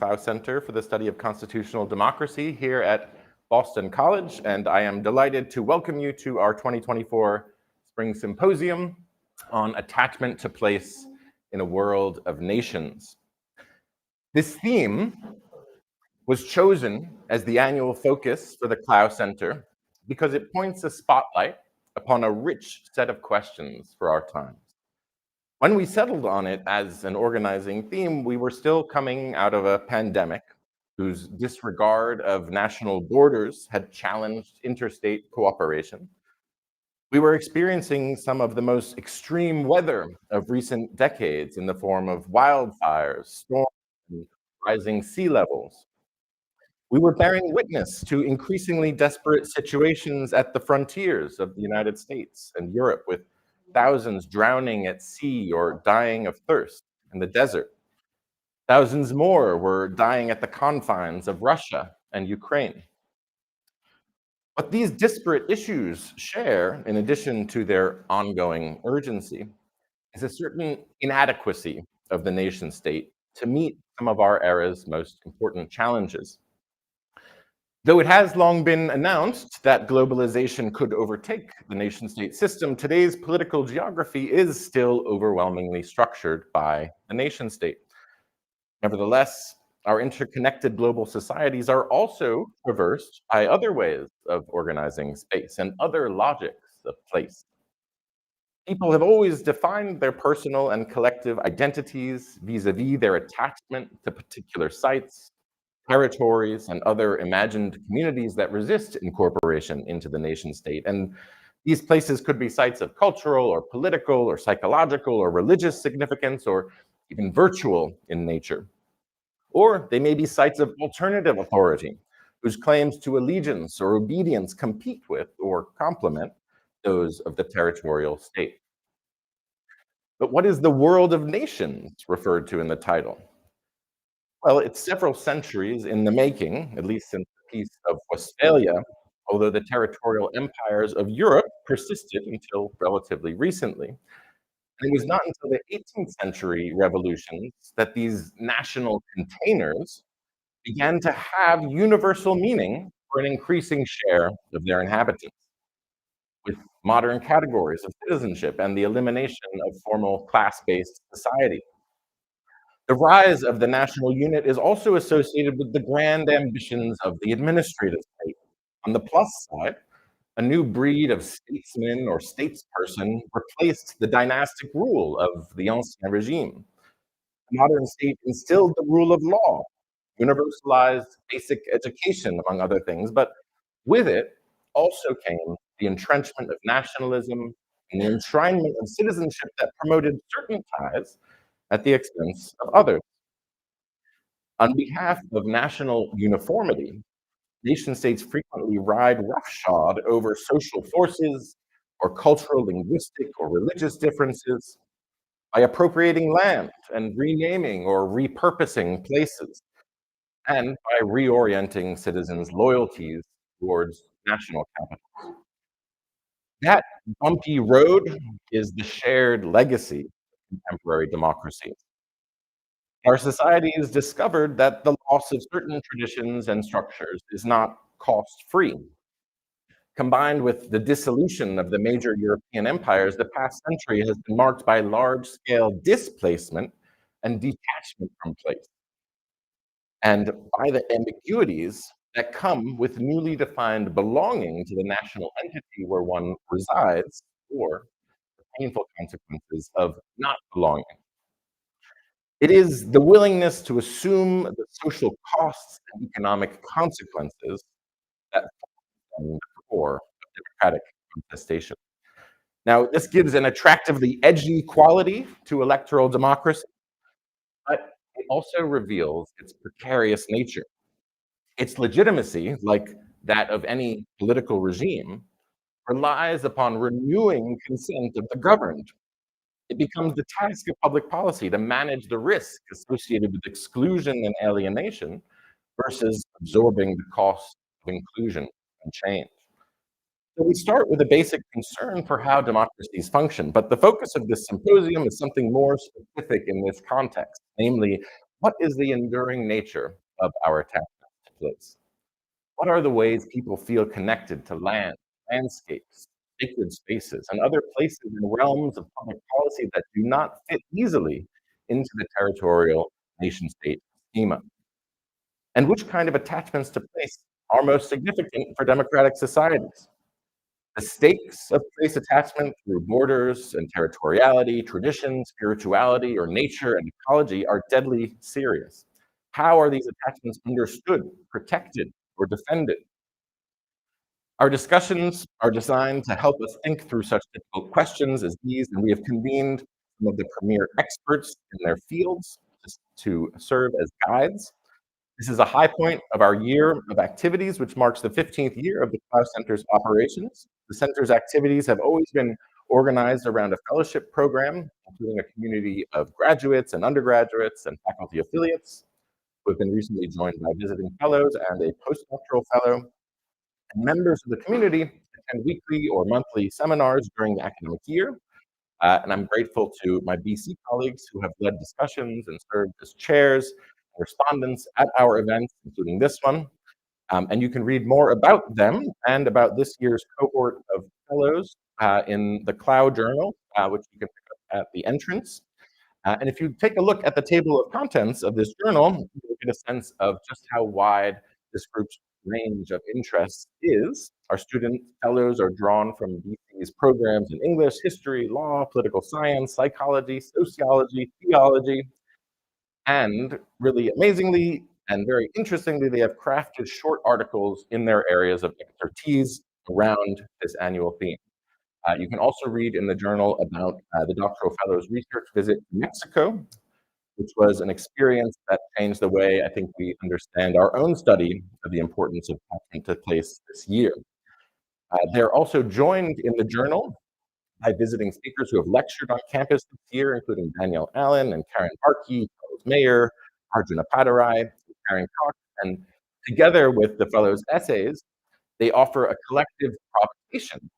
Clough Center for the Study of Constitutional Democracy here at Boston College, and I am delighted to welcome you to our 2024 Spring Symposium on Attachment to Place in a World of Nations. This theme was chosen as the annual focus for the Clough Center because it points a spotlight upon a rich set of questions for our times. When we settled on it as an organizing theme, we were still coming out of a pandemic whose disregard of national borders had challenged interstate cooperation. We were experiencing some of the most extreme weather of recent decades in the form of wildfires, storms, and rising sea levels. We were bearing witness to increasingly desperate situations at the frontiers of the United States and Europe, with thousands drowning at sea or dying of thirst in the desert. Thousands more were dying at the confines of Russia and Ukraine. What these disparate issues share, in addition to their ongoing urgency, is a certain inadequacy of the nation state to meet some of our era's most important challenges. Though it has long been announced that globalization could overtake the nation-state system, today's political geography is still overwhelmingly structured by the nation-state. Nevertheless, our interconnected global societies are also traversed by other ways of organizing space and other logics of place. People have always defined their personal and collective identities vis-a-vis their attachment to particular sites, territories, and other imagined communities that resist incorporation into the nation state. And these places could be sites of cultural or political or psychological or religious significance, or even virtual in nature. Or they may be sites of alternative authority, whose claims to allegiance or obedience compete with or complement those of the territorial state. But what is the world of nations referred to in the title? Well, it's several centuries in the making, at least since the Peace of Westphalia, although the territorial empires of Europe persisted until relatively recently. And it was not until the 18th century revolutions that these national containers began to have universal meaning for an increasing share of their inhabitants, with modern categories of citizenship and the elimination of formal class-based society. The rise of the national unit is also associated with the grand ambitions of the administrative state. On the plus side, a new breed of statesman or statesperson replaced the dynastic rule of the Ancien regime. The modern state instilled the rule of law, universalized basic education, among other things, but with it also came the entrenchment of nationalism and the enshrinement of citizenship that promoted certain ties at the expense of others. On behalf of national uniformity, nation states frequently ride roughshod over social forces or cultural, linguistic, or religious differences by appropriating land and renaming or repurposing places, and by reorienting citizens' loyalties towards national capitals. That bumpy road is the shared legacy of contemporary democracy. Our societies discovered that the loss of certain traditions and structures is not cost-free. Combined with the dissolution of the major European empires, the past century has been marked by large-scale displacement and detachment from place, and by the ambiguities that come with newly defined belonging to the national entity where one resides, or the painful consequences of not belonging. It is the willingness to assume the social costs and economic consequences that form the core of democratic contestation. Now, this gives an attractively edgy quality to electoral democracy, but it also reveals its precarious nature. Its legitimacy, like that of any political regime, relies upon renewing consent of the governed. It becomes the task of public policy to manage the risk associated with exclusion and alienation versus absorbing the cost of inclusion and change. So we start with a basic concern for how democracies function, but the focus of this symposium is something more specific in this context, namely, What is the enduring nature of our attachment to place? What are the ways people feel connected to land, landscapes, sacred spaces, and other places and realms of public policy that do not fit easily into the territorial nation-state schema? And which kind of attachments to place are most significant for democratic societies? The stakes of place attachment through borders and territoriality, tradition, spirituality, or nature and ecology are deadly serious. How are these attachments understood, protected, or defended? Our discussions are designed to help us think through such difficult questions as these, and we have convened some of the premier experts in their fields to serve as guides. This is a high point of our year of activities, which marks the 15th year of the Clough Center's operations. The center's activities have always been organized around a fellowship program, including a community of graduates and undergraduates and faculty affiliates who have been recently joined by visiting fellows and a postdoctoral fellow. And members of the community attend weekly or monthly seminars during the academic year. And I'm grateful to my BC colleagues who have led discussions and served as chairs and respondents at our events, including this one. And you can read more about them and about this year's cohort of fellows in the Clough Journal, which you can pick up at the entrance. And if you take a look at the table of contents of this journal, you'll get a sense of just how wide this group's range of interests is. Our student fellows are drawn from BC's programs in English, history, law, political science, psychology, sociology, theology, and really amazingly and very interestingly, they have crafted short articles in their areas of expertise around this annual theme. You can also read in the journal about the doctoral fellow's research visit to Mexico, which was an experience that changed the way I think we understand our own study of the importance of attachment to place this year. They're also joined in the journal by visiting speakers who have lectured on campus this year, including Danielle Allen and Karen Barkey, Charles Mayer, Arjuna Padarai, and Karen Cox. And together with the fellows' essays, they offer a collective provocation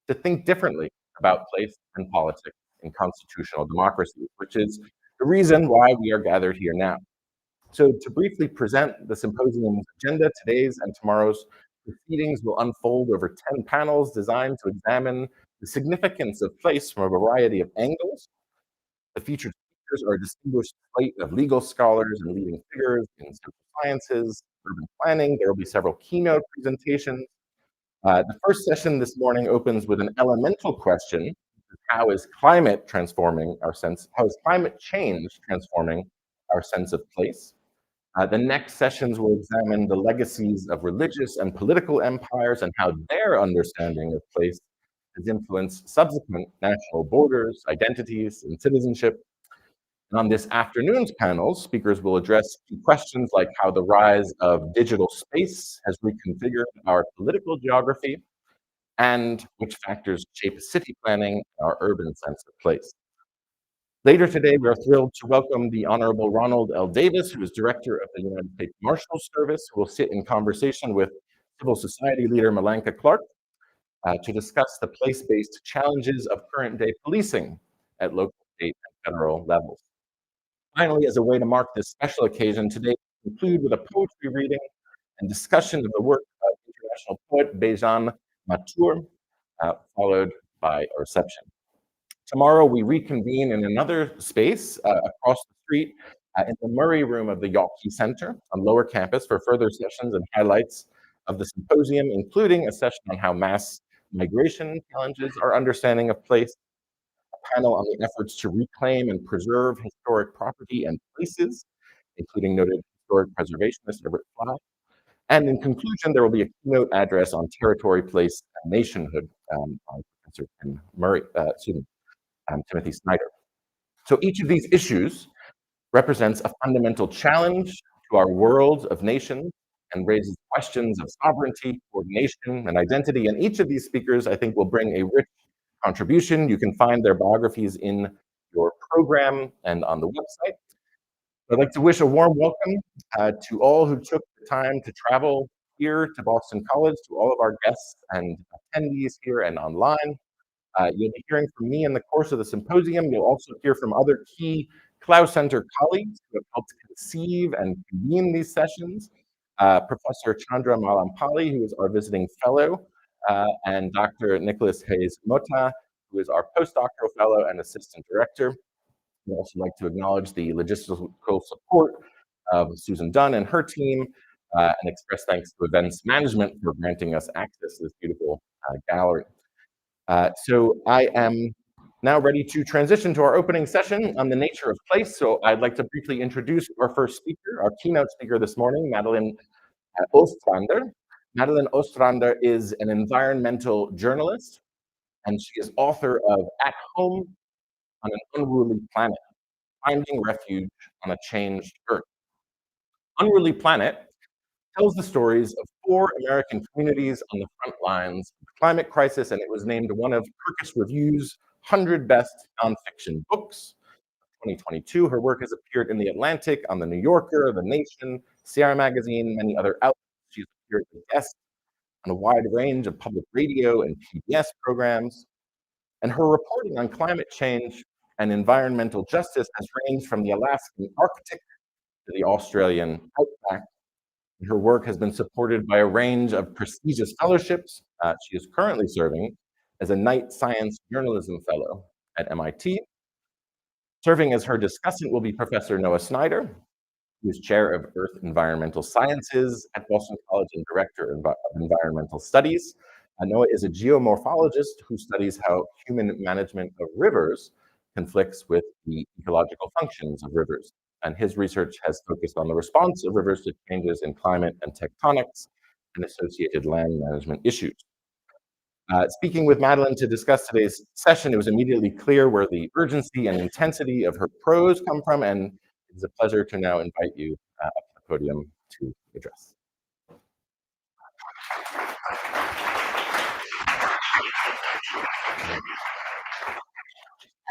to think differently about place and politics in constitutional democracy, which is the reason why we are gathered here now. So to briefly present the symposium's agenda, today's and tomorrow's proceedings will unfold over 10 panels designed to examine the significance of place from a variety of angles. The featured speakers are a distinguished slate of legal scholars and leading figures in social sciences, urban planning. There will be several keynote presentations. The first session this morning opens with an elemental question: how is climate transforming our sense? How is climate change transforming our sense of place? The next sessions will examine the legacies of religious and political empires and how their understanding of place has influenced subsequent national borders, identities, and citizenship. And on this afternoon's panels, speakers will address key questions like how the rise of digital space has reconfigured our political geography and which factors shape city planning and our urban sense of place. Later today, we are thrilled to welcome the Honorable Ronald L. Davis, who is Director of the United States Marshals Service, who will sit in conversation with civil society leader Malanka Clark to discuss the place-based challenges of current-day policing at local, state, and federal levels. Finally, as a way to mark this special occasion, today we conclude with a poetry reading and discussion of the work of international poet Bejan Matur, followed by a reception. Tomorrow, we reconvene in another space across the street in the Murray Room of the Yawkey Center on Lower Campus for further sessions and highlights of the symposium, including a session on how mass migration challenges our understanding of place, a panel on the efforts to reclaim and preserve historic property and places, including noted historic preservationist Everett Fly. And in conclusion, there will be a keynote address on territory, place, and nationhood by Professor Timothy Snyder. So each of these issues represents a fundamental challenge to our world of nations and raises questions of sovereignty, coordination, and identity. And each of these speakers, I think, will bring a rich contribution. You can find their biographies in your program and on the website. I'd like to wish a warm welcome to all who took the time to travel here to Boston College, to all of our guests and attendees here and online. You'll be hearing from me in the course of the symposium. You'll also hear from other key Clough Center colleagues who have helped conceive and convene these sessions, Professor Chandra Malampalli, who is our visiting fellow, and Dr. Nicholas Hayes Mota, who is our postdoctoral fellow and assistant director. We'd also like to acknowledge the logistical support of Susan Dunn and her team, and express thanks to Events Management for granting us access to this beautiful gallery. So I am now ready to transition to our opening session on the nature of place. So I'd like to briefly introduce our first speaker, our keynote speaker this morning, Madeline Ostrander. Madeline Ostrander is an environmental journalist, and she is author of At Home on an Unruly Planet, Finding Refuge on a Changed Earth. Unruly Planet tells the stories of 4 American communities on the front lines of the climate crisis, and it was named one of Kirkus Review's 100 Best Nonfiction Books. 2022, her work has appeared in The Atlantic, on The New Yorker, The Nation, Sierra Magazine, many other outlets. She's appeared as a guest on a wide range of public radio and PBS programs, and her reporting on climate change and environmental justice has ranged from the Alaskan Arctic to the Australian outback. Her work has been supported by a range of prestigious fellowships. She is currently serving as a Knight Science Journalism Fellow at MIT. Serving as her discussant will be Professor Noah Snyder, who is Chair of Earth Environmental Sciences at Boston College and Director of Environmental Studies. Noah is a geomorphologist who studies how human management of rivers conflicts with the ecological functions of rivers. And his research has focused on the response of rivers to changes in climate and tectonics and associated land management issues. Speaking with Madeline to discuss today's session, it was immediately clear where the urgency and intensity of her prose come from, and it is a pleasure to now invite you up to the podium to address.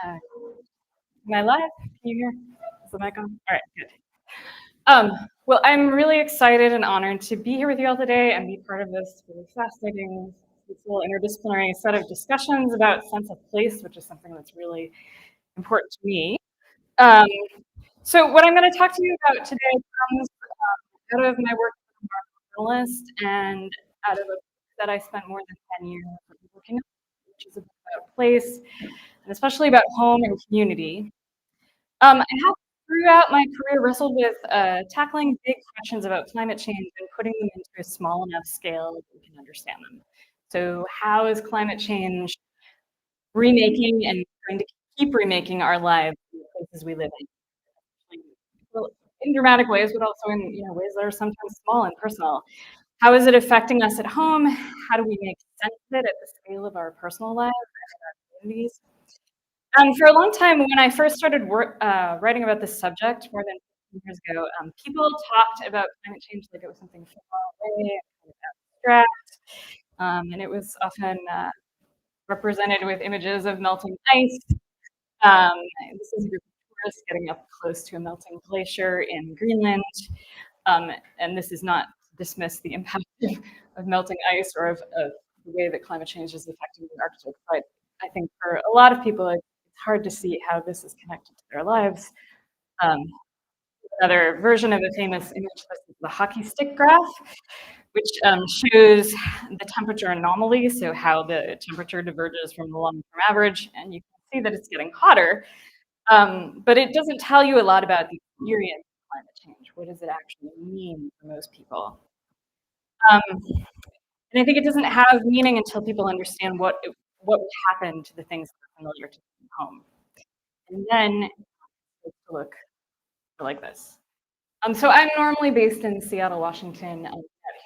Am I live? Can you hear? Is the mic on? All right, good. Well, I'm really excited and honored to be here with you all today and be part of this really fascinating, little interdisciplinary set of discussions about sense of place, which is something that's really important to me. So what I'm going to talk to you about today comes out of my work as a journalist and out of a book that I spent more than 10 years working on, which is about place, and especially about home and community. I have throughout my career wrestled with tackling big questions about climate change and putting them into a small enough scale that we can understand them. So how is climate change remaking and trying to keep remaking our lives in the places we live in? Well, in dramatic ways, but also in ways that are sometimes small and personal. How is it affecting us at home? How do we make sense of it at the scale of our personal lives and our communities? For a long time, when I first started writing about this subject more than 15 years ago, people talked about climate change like it was something far away, kind of abstract, and it was often represented with images of melting ice. This is a group of tourists getting up close to a melting glacier in Greenland, and this is not to dismiss the impact of melting ice or of the way that climate change is affecting the Arctic, but I think for a lot of people, it's hard to see how this is connected to their lives. Another version of a famous image, this is the hockey stick graph, which shows the temperature anomaly, so how the temperature diverges from the long-term average, and you can see that it's getting hotter, but it doesn't tell you a lot about the experience of climate change. What does it actually mean for most people? And I think it doesn't have meaning until people understand what would happen to the things that are familiar to them at home. And then it's to look like this. So I'm normally based in Seattle, Washington. I'm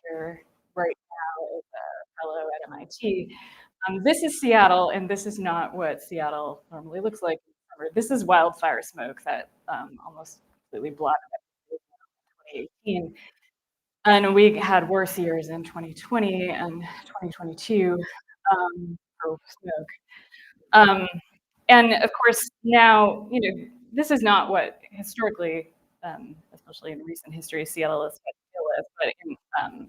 here right now as a fellow at MIT. This is Seattle, and this is not what Seattle normally looks like in summer. This is wildfire smoke that almost completely blotted out in 2018. And we had worse years in 2020 and 2022 for smoke. And of course, now, this is not what historically, especially in recent history, Seattle has had to deal with. But in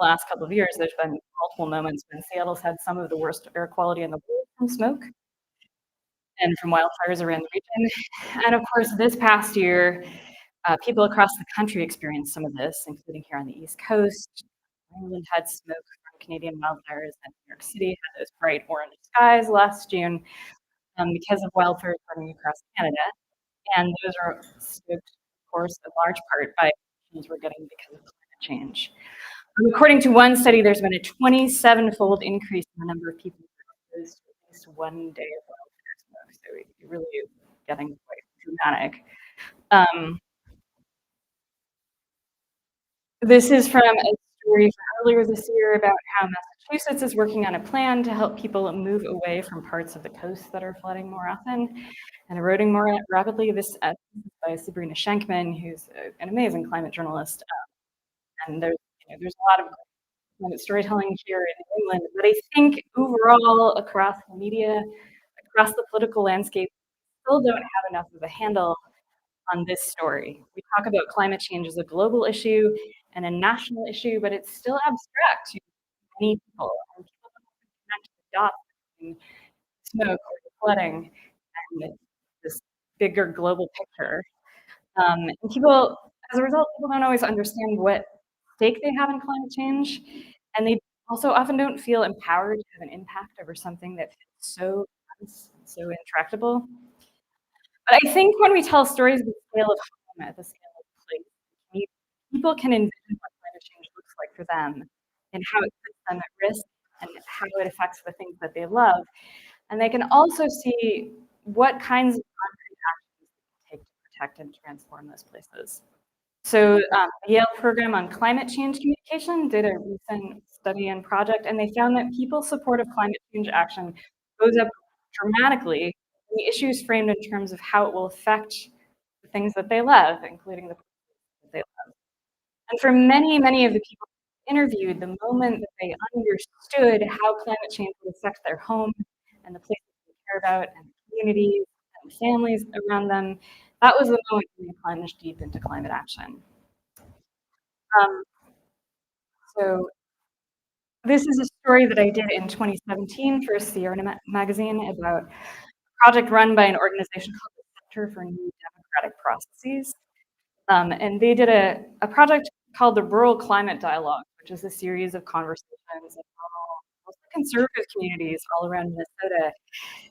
the last couple of years, there's been multiple moments when Seattle's had some of the worst air quality in the world from smoke. and from wildfires around the region. And of course, this past year, people across the country experienced some of this, including here on the East Coast. Ireland had smoke from Canadian wildfires, and New York City had those bright orange skies last June because of wildfires burning across Canada. And those are stoked, of course, in large part by emissions we're getting because of climate change. According to one study, there's been a 27-fold increase in the number of people exposed to at least one day of wildfire smoke. So it really is getting quite dramatic. This is from a story from earlier this year about how Massachusetts is working on a plan to help people move away from parts of the coast that are flooding more often and eroding more rapidly. This is by Sabrina Schenkman, who's an amazing climate journalist. And there's a lot of climate storytelling here in New England, but I think overall across the media, across the political landscape, we still don't have enough of a handle on this story. We talk about climate change as a global issue and a national issue, but it's still abstract to many people, and people don't connect the dots between smoke or flooding and this bigger global picture. And people, as a result, people don't always understand what stake they have in climate change, and they also often don't feel empowered to have an impact over something that feels so dense and so intractable. But I think when we tell stories at the scale of home, at the scale of place, people can envision what climate change looks like for them and how it puts them at risk and how it affects the things that they love. And they can also see what kinds of concrete actions they can take to protect and transform those places. So the Yale program on climate change communication did a recent study and project, and they found that people's support of climate change action goes up dramatically when the issues framed in terms of how it will affect the things that they love, including the places that they love. And for many, many of the people interviewed, the moment that they understood how climate change would affect their home and the places they care about and the communities and the families around them, that was the moment when they plunged deep into climate action. So this is a story that I did in 2017 for Sierra Magazine about a project run by an organization called the Center for New Democratic Processes. And they did a project called the Rural Climate Dialogue, which is a series of conversations in mostly conservative communities all around Minnesota.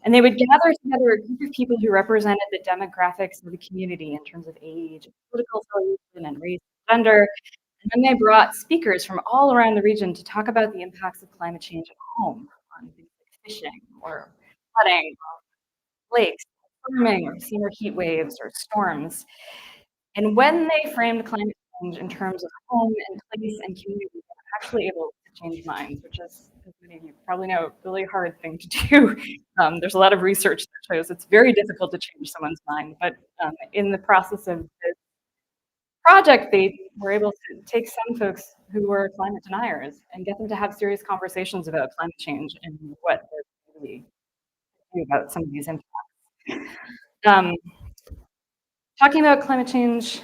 And they would gather together a group of people who represented the demographics of the community in terms of age, political affiliation, and race and gender. And then they brought speakers from all around the region to talk about the impacts of climate change at home on things like fishing or flooding, or lakes, farming, or summer heat waves or storms. And when they framed climate change in terms of home and place and community, they were actually able to change minds, which is, as many of you probably know, a really hard thing to do. There's a lot of research that shows it's very difficult to change someone's mind, but in the process of this project, they were able to take some folks who were climate deniers and get them to have serious conversations about climate change and what they're really do about some of these impacts. Talking about climate change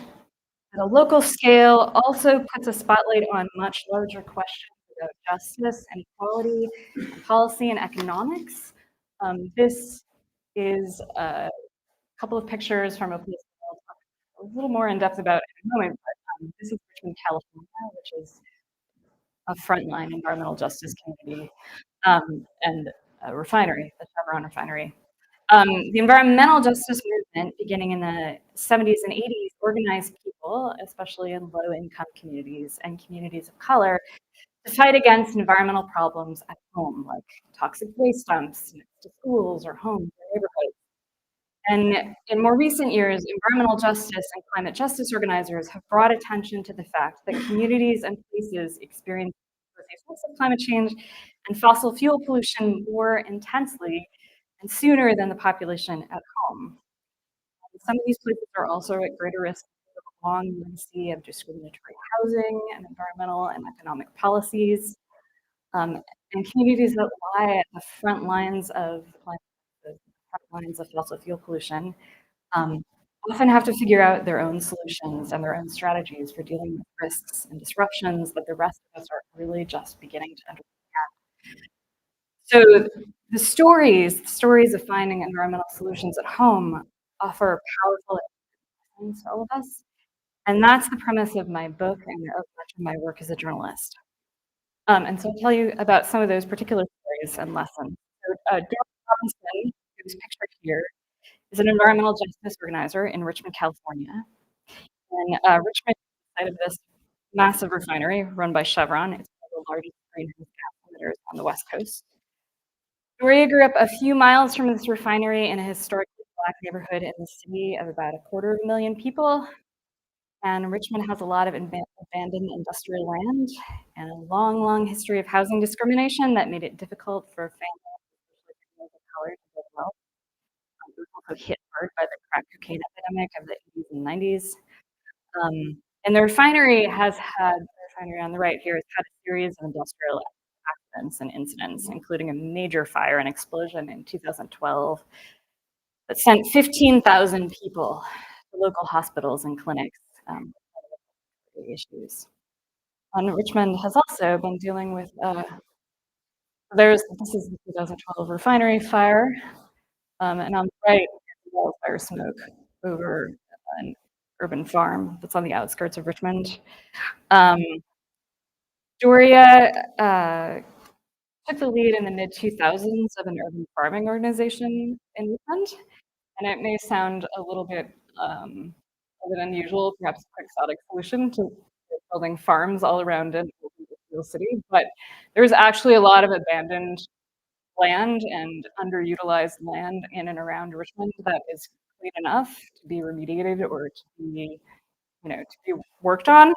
at a local scale also puts a spotlight on much larger questions about justice and equality, and policy and economics. This is a couple of pictures from a place I'll talk a little more in depth about in a moment, but this is Richmond, California, which is a frontline environmental justice community, and a refinery, the Chevron refinery. The environmental justice movement, beginning in the 70s and 80s, organized people, especially in low-income communities and communities of color, to fight against environmental problems at home, like toxic waste dumps next to schools or homes or neighborhoods. And in more recent years, environmental justice and climate justice organizers have brought attention to the fact that communities and places experience the effects of climate change and fossil fuel pollution more intensely and sooner than the population at home. Some of these places are also at greater risk of a long legacy of discriminatory housing and environmental and economic policies. And communities that lie at the front lines of fossil fuel pollution often have to figure out their own solutions and their own strategies for dealing with risks and disruptions that the rest of us are really just beginning to understand. So the stories of finding environmental solutions at home offer powerful lessons to all of us. And that's the premise of my book and of much of my work as a journalist. And so I'll tell you about some of those particular stories and lessons. So, Daryl Robinson, who's pictured here, is an environmental justice organizer in Richmond, California. And Richmond is the site of this massive refinery run by Chevron. It's one of the largest greenhouse gas emitters on the West Coast. Doria grew up a few miles from this refinery in a historically Black neighborhood in the city of about 250,000 people. And Richmond has a lot of abandoned industrial land and a long, long history of housing discrimination that made it difficult for families, especially families of color, to live well. It was also hit hard by the crack cocaine epidemic of the 80s and 90s. And the refinery on the right here, has had a series of industrial accidents and incidents, including a major fire and explosion in 2012 that sent 15,000 people to local hospitals and clinics. Issues. And Richmond has also been dealing with, this is the 2012 refinery fire, and on the right, wildfire smoke over an urban farm that's on the outskirts of Richmond. Doria took the lead in the mid-2000s of an urban farming organization in Richmond, and it may sound a little bit unusual, perhaps a quixotic solution to building farms all around an industrial city, but there's actually a lot of abandoned land and underutilized land in and around Richmond that is clean enough to be remediated or to be, to be worked on.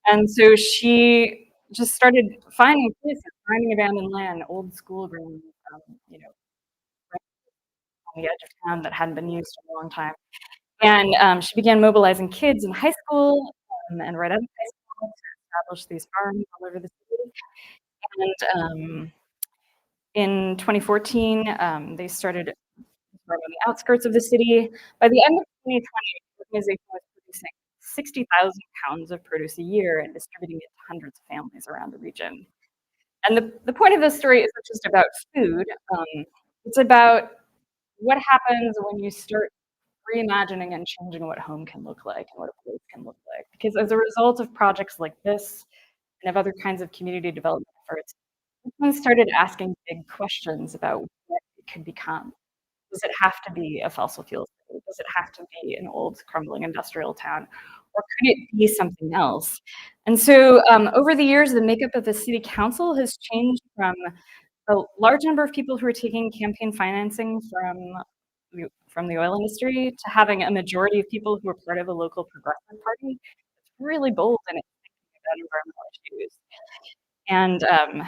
And so she just started finding places, finding abandoned land, old school grounds, right on the edge of town that hadn't been used in a long time. And she began mobilizing kids in high school and right out of high school to establish these farms all over the city. And in 2014, they started on the outskirts of the city. By the end of 2020, the organization was producing 60,000 pounds of produce a year and distributing it to hundreds of families around the region. And the point of this story isn't just about food. It's about what happens when you start reimagining and changing what home can look like and what a place can look like. Because as a result of projects like this and of other kinds of community development efforts, everyone started asking big questions about what it could become. Does it have to be a fossil fuel city? Does it have to be an old crumbling industrial town? Or could it be something else? And so over the years, the makeup of the city council has changed from a large number of people who are taking campaign financing from the oil industry to having a majority of people who are part of a local progressive party. It's really bold in its thinking about environmental issues. And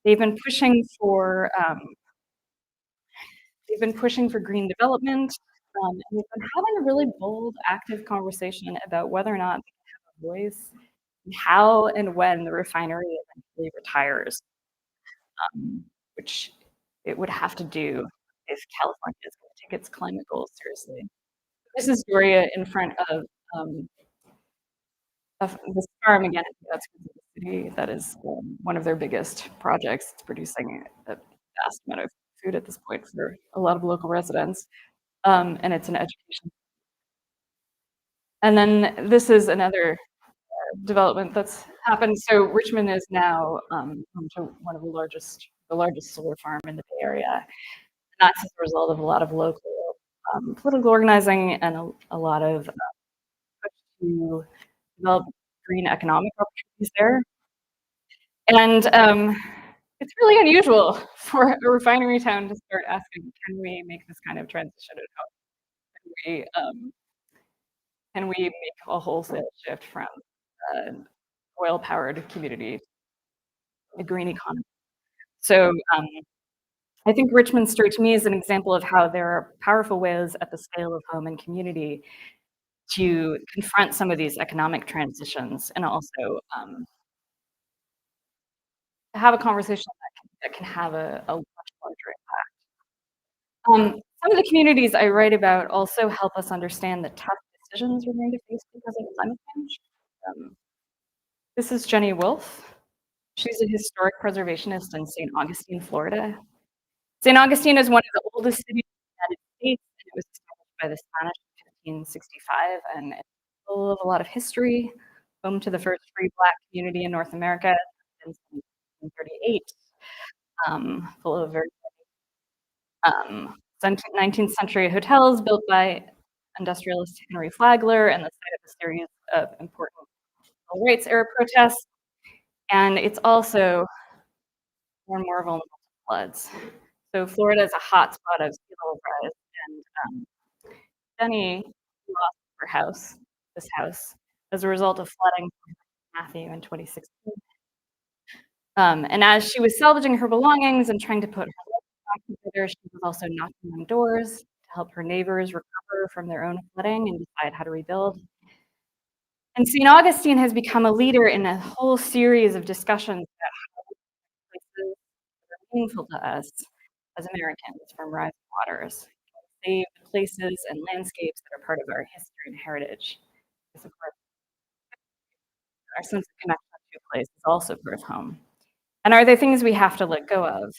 they've been pushing for green development, and they've been having a really bold, active conversation about whether or not they can have a voice in how and when the refinery eventually retires, which it would have to do if California is going to take its climate goals seriously. This is Doria in front of this farm again at the outskirts of the city. That is one of their biggest projects. It's producing a vast amount of food at this point for a lot of local residents, and it's an education. And then this is another development that's happened. So Richmond is now home to one of the largest solar farm in the Bay Area. And that's as a result of a lot of local political organizing and a lot of push to develop green economic opportunities there. And it's really unusual for a refinery town to start asking, can we make this kind of transition at home? Can we make a wholesale shift from oil-powered community to a green economy? So I think Richmond's story to me is an example of how there are powerful ways at the scale of home and community to confront some of these economic transitions and also have a conversation that can have a much larger impact. Some of the communities I write about also help us understand the tough decisions we're going to face because of climate change. This is Jenny Wolfe. She's a historic preservationist in St. Augustine, Florida. St. Augustine is one of the oldest cities in the United States, and it was established by the Spanish in 1565, and it's full of a lot of history, home to the first free Black community in North America in 1738, full of very 19th century hotels built by industrialist Henry Flagler and the site of a series of important civil rights era protests. And it's also more and more vulnerable to floods. So Florida is a hotspot of sea level rise, and Jenny lost her this house, as a result of flooding from Matthew in 2016. And as she was salvaging her belongings and trying to put her life back together, she was also knocking on doors to help her neighbors recover from their own flooding and decide how to rebuild. And St. Augustine has become a leader in a whole series of discussions about how places that are meaningful to us as Americans from rising waters, save places and landscapes that are part of our history and heritage. Because of course, our sense of connection to a place is also part of home. And are there things we have to let go of?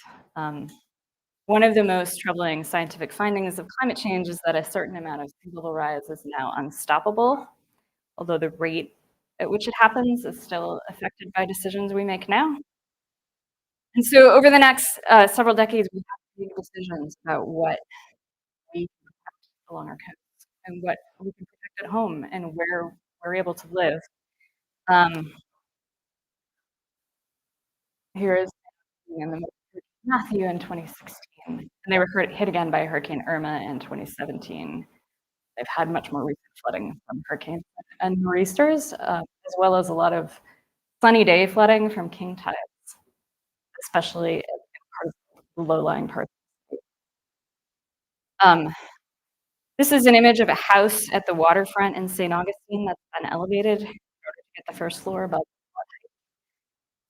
One of the most troubling scientific findings of climate change is that a certain amount of sea level rise is now unstoppable, although the rate at which it happens is still affected by decisions we make now. And so over the next several decades, we have to make decisions about what we can protect along our coasts and what we can protect at home and where we're able to live. Here is in the Matthew in 2016, and they were hit again by Hurricane Irma in 2017. They've had much more recent flooding from hurricanes and nor'easters, as well as a lot of sunny day flooding from king tides, especially in part of the low-lying parts. This is an image of a house at the waterfront in St. Augustine that's been elevated in order to get the first floor above flood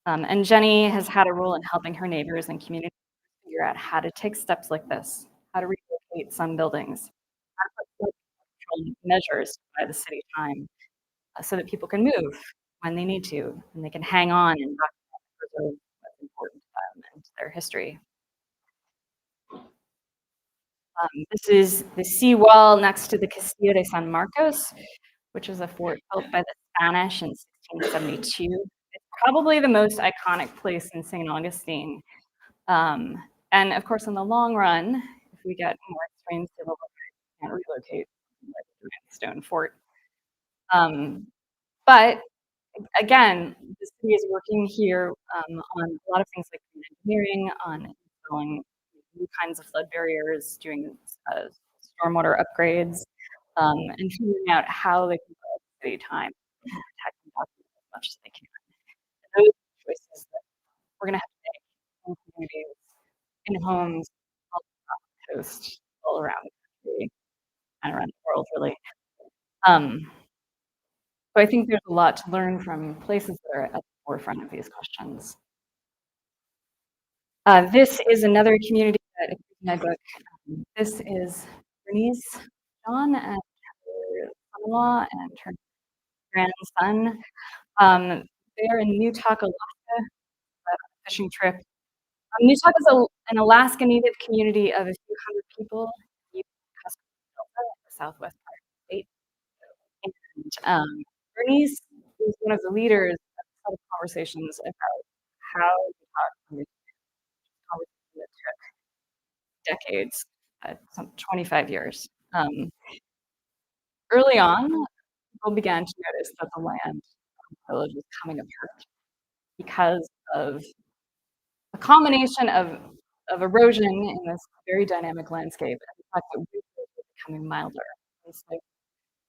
height. And Jenny has had a role in helping her neighbors and community figure out how to take steps like this, how to relocate some buildings, how to put flood control measures by the city time so that people can move when they need to, and they can hang on and document and preserve what's important to them and to their history. This is the seawall next to the Castillo de San Marcos, which is a fort built by the Spanish in 1672. It's probably the most iconic place in St. Augustine. And of course, in the long run, if we get more extreme civil rights, we can't relocate like a giant stone fort. But again, the city is working here on a lot of things like engineering, on installing new kinds of flood barriers, doing stormwater upgrades, and figuring out how they can put city time to protect and document as much as they can. And those are choices that we're going to have to make in communities, in homes, all across the coast, all around the country, and around the world, really. So I think there's a lot to learn from places that are at the forefront of these questions. This is another community that appears in my book. This is Bernice John and her son-in-law and her grandson. They are in Newtok, Alaska, on a fishing trip. Newtok is an Alaska Native community of a few hundred people in the southwest part of the state. And Bernice is one of the leaders of conversations about how we talk from conversation that took decades, some 25 years. Early on, people began to notice that the land village was coming apart because of a combination of erosion in this very dynamic landscape and the fact that winters were becoming milder. It's like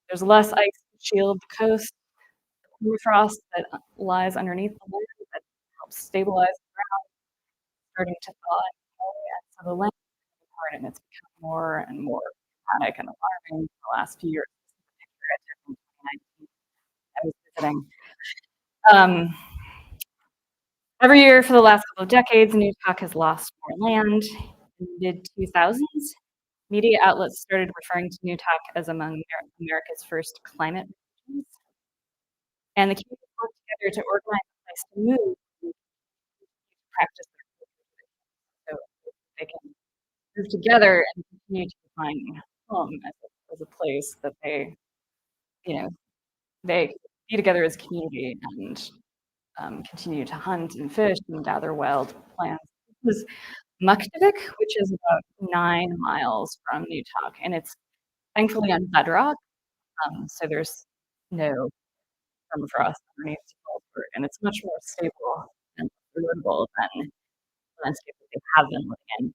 there's less ice to shield the coast, permafrost that lies underneath the land that helps stabilize the ground, starting to thaw and so the land is coming apart, and it's become more and more dramatic and alarming in the last few years. This is a picture I took in 2019. I was visiting. Every year for the last couple of decades, Newtok has lost more land. In the mid-2000s, media outlets started referring to Newtok as among America's first climate regions. And the community worked together to organize a place to move and practice their culture so they can move together and continue to define home as a place that they, you know, they be together as a community and continue to hunt and fish and gather wild plants. This is Muktivik, which is about 9 miles from Newtok, and it's thankfully on bedrock, so there's no permafrost underneath to fall through, and it's much more stable and erodible than the landscape that they have been living in.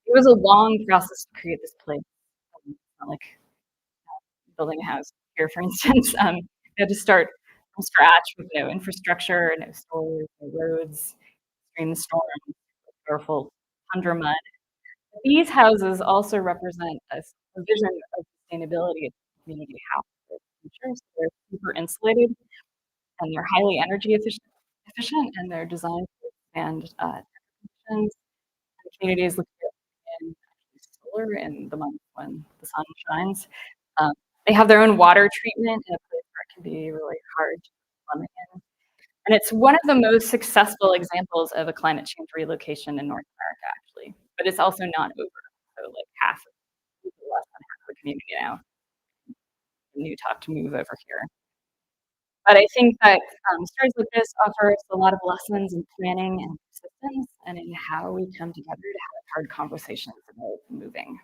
It was a long process to create this place. It's not like building a house here, for instance. They had to start from scratch with no infrastructure, no stores, no roads, extreme storms, powerful tundra mud. These houses also represent a vision of sustainability of the community house for the future. So they're super insulated and they're highly energy efficient and they're designed to withstand temperatures. The community is looking at solar in the months when the sun shines. They have their own water treatment in a place where it can be really hard to plummet in. And it's one of the most successful examples of a climate change relocation in North America, actually. But it's also not over. So like half of people, less than half of the community now in Newtok to move over here. But I think that stories like this offer us a lot of lessons in planning and persistence and in how we come together to have hard conversations about moving.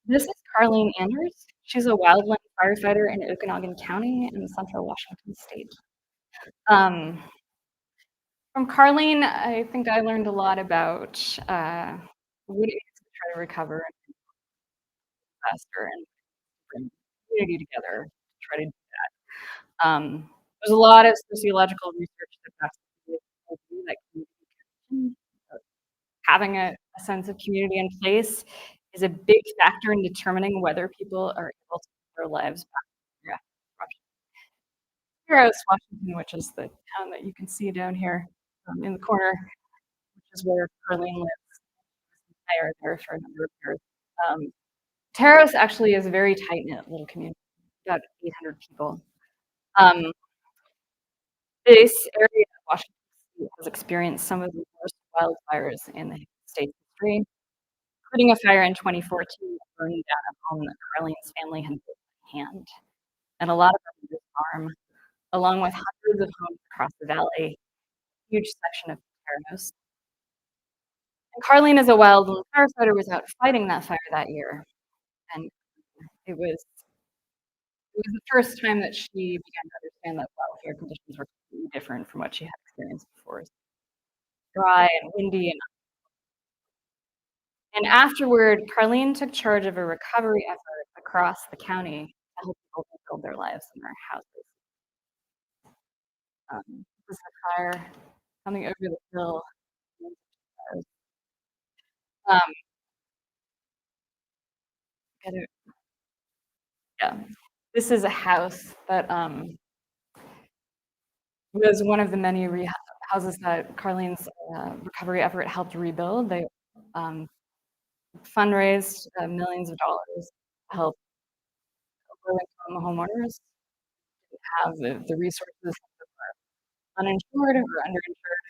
This is Carleen Anders. She's a wildland firefighter in Okanogan County in central Washington state. From Carleen, I think I learned a lot about what it is to try to recover disaster and bring community together to try to do that. There's a lot of sociological research that backs that community having a sense of community in place is a big factor in determining whether people are able to put their lives back here. Washington, which is the town that you can see down here in the corner, which is where Carleen lives. I was there for a number of years. Terrace actually is a very tight-knit little community, about 800 people. This area of Washington State has experienced some of the worst wildfires in the state's history, including a fire in 2014 that burned down a home that Carleen's family had built by hand. And a lot of them this farm, along with hundreds of homes across the valley, a huge section of Terrace. And Carleen is a wildland firefighter was out fighting that fire that year. And it was the first time that she began to understand that wildfire conditions were completely different from what she had experienced before. Dry and windy. And afterward, Carleen took charge of a recovery effort across the county to help people rebuild their lives in their houses. This is a fire coming over the hill. Yeah, this is a house that was one of the many houses that Carleen's recovery effort helped rebuild. They fundraised millions of dollars to help low-income homeowners who have the resources that were uninsured or underinsured.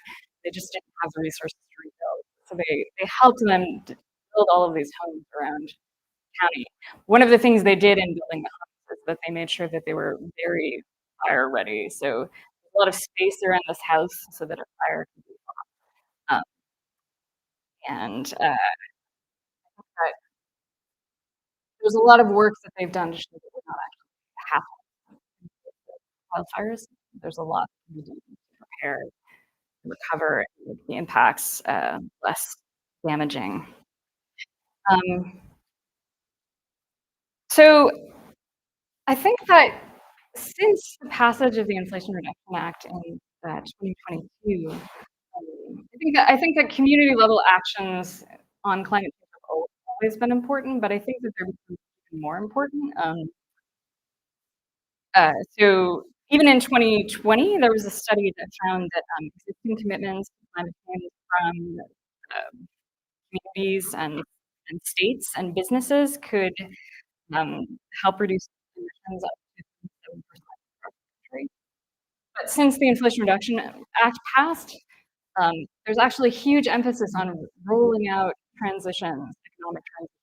They just didn't have the resources to rebuild. So they helped them build all of these homes around the county. One of the things they did in building the homes is that they made sure that they were very fire ready. So there's a lot of space around this house so that a fire could be fought. And that there's a lot of work that they've done to show that we're not actually wildfires. There's a lot to do to prepare, recover, and make the impacts less damaging. So I think that since the passage of the Inflation Reduction Act in 2022, I think that community level actions on climate change have always been important, but I think that they're even more important. So even in 2020, there was a study that found that existing commitments to climate change from communities and states and businesses could help reduce emissions up to 7% across the country. But since the Inflation Reduction Act passed, there's actually huge emphasis on rolling out transitions, economic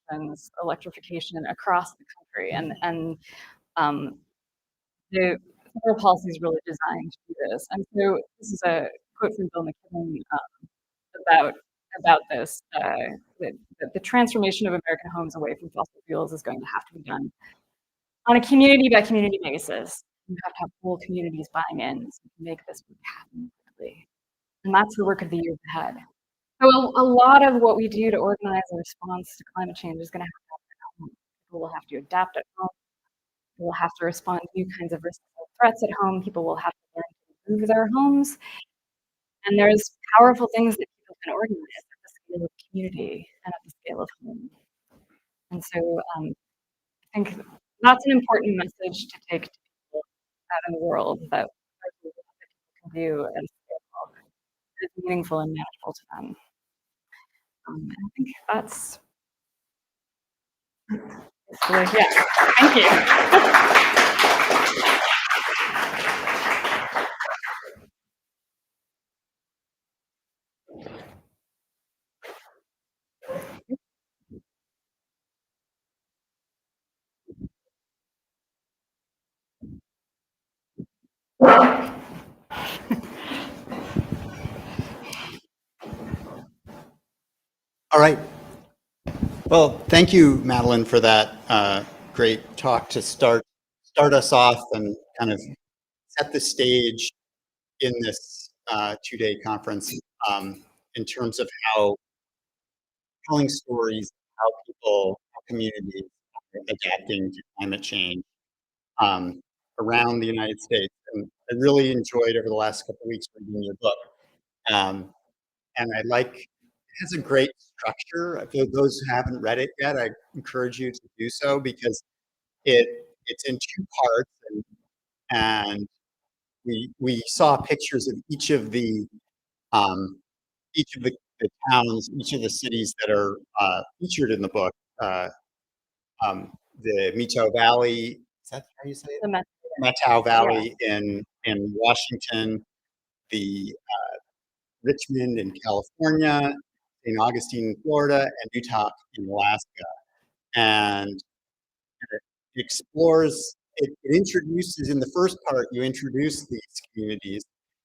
transitions, electrification across the country, and the federal policy is really designed to do this. And so this is a quote from Bill McKibben about this. The transformation of American homes away from fossil fuels is going to have to be done on a community by community basis. You have to have whole communities buying in so you can make this work happen quickly. And that's the work of the years ahead. So a lot of what we do to organize a response to climate change is going to have to happen at home. People will have to adapt at home. People will have to respond to new kinds of risks and threats at home. People will have to learn to move their homes. And there's powerful things that people can organize at the scale of community and at the scale of home. And so I think that's an important message to take to people out in the world, that people can do at a scale that is meaningful and manageable to them. I think that's yeah. Thank you. All right. Well, thank you, Madeline, for that great talk to start us off and kind of set the stage in this 2-day conference in terms of how telling stories, how communities are adapting to climate change around the United States. And I really enjoyed over the last couple of weeks reading your book. And it has a great structure. I feel those who haven't read it yet, I encourage you to do so because it's in 2 parts, and we saw pictures of each of the towns, each of the cities that are featured in the book. The Methow Valley, is that how you say it? The Methow Valley in Washington, the Richmond in California, St. Augustine in Florida, and Utah in Alaska. And it explores, it introduces, in the first part, you introduce these communities,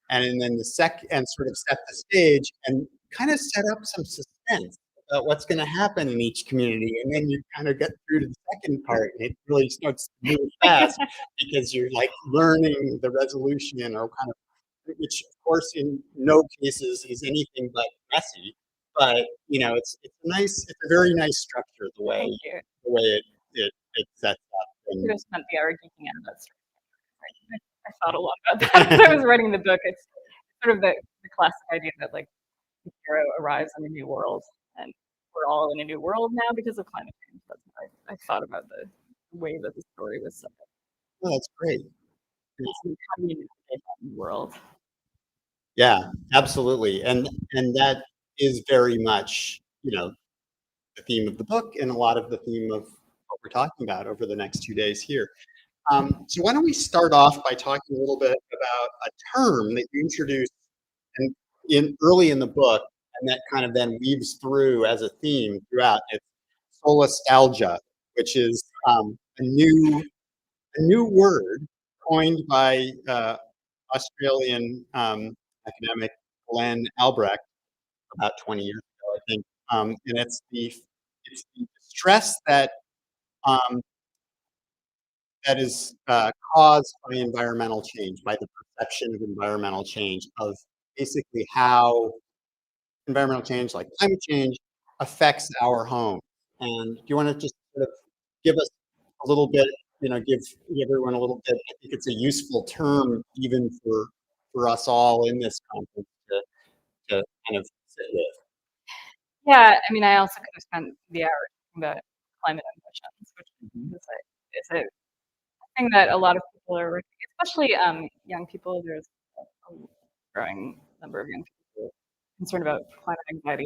and then the second, and sort of set the stage and kind of set up some suspense about what's going to happen in each community. And then you kind of get through to the second part, and it really starts to move fast because you're like learning the resolution or kind of, which of course in no cases is anything but messy, but it's a very nice structure the way it sets up. We just spent the hour geeking out about story. I thought a lot about that as I was writing the book. It's sort of the classic idea that like the hero arrives in a new world, and we're all in a new world now because of climate change. That's what I thought about the way that the story was set up. Oh, that's great. How do you navigate that new world? Yeah, absolutely. And that is very much, the theme of the book and a lot of the theme of what we're talking about over the next 2 days here. So why don't we start off by talking a little bit about a term that you introduced early in the book, and that kind of then weaves through as a theme throughout. It's solastalgia, which is a new word coined by Australian academic Glenn Albrecht about 20 years ago, I think, and it's the stress that is caused by environmental change, by the perception of environmental change, of basically how environmental change, like climate change, affects our home. And do you want to just sort of give us a little bit, give everyone a little bit? I think it's a useful term even for us all in this conference to kind of sit with. Yeah, I mean, I also could have spent the hour talking about climate ambitions, which is a thing that a lot of people are working, especially young people. There's a growing number of young people concerned about climate anxiety.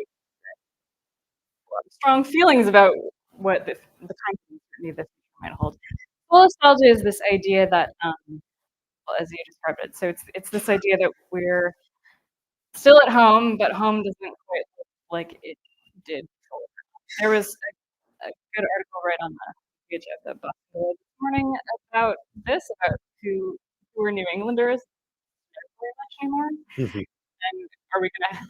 A lot of strong feelings about what the kind of uncertainty the future might hold. Well, nostalgia is this idea that, well, as you described it. So it's this idea that we're still at home, but home doesn't quite look like it did before. There was a good article right on the page of the Buffalo this morning about this, about who are New Englanders very much anymore. And are we gonna,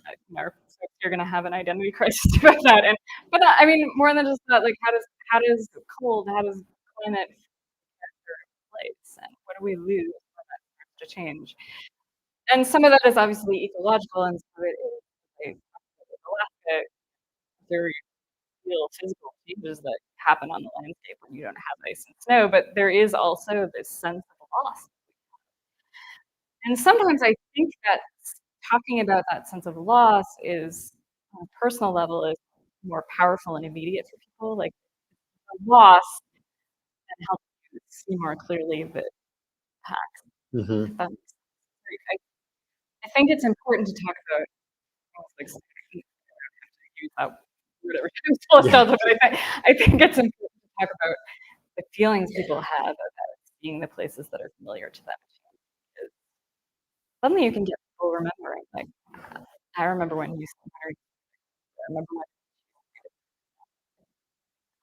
you're gonna have an identity crisis about that? And but I mean, more than just that, like how does cold, how does climate character in place, and what do we lose when that starts to change? And some of that is obviously ecological, and some of it is like Alaska, very real physical changes that happen on the landscape when you don't have ice and snow. But there is also this sense of loss. And sometimes I think that talking about that sense of loss is, on a personal level, is more powerful and immediate for people. Like the loss and help you see more clearly the impacts. Mm-hmm. I think it's important to talk about things like use that word every time, but I think it's important to talk about the feelings people have about seeing the places that are familiar to them. Suddenly you can get people remembering. Like I remember when you started. I remember when the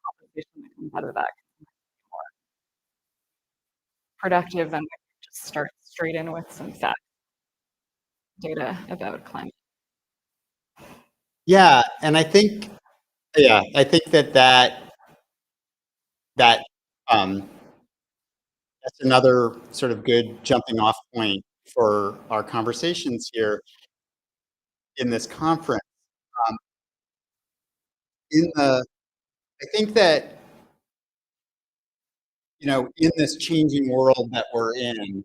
conversation that comes out of that can be more productive and just start straight in with some fact data about climate. Yeah, and I think that that's another sort of good jumping off point for our conversations here in this conference. Um, I think that, in this changing world that we're in,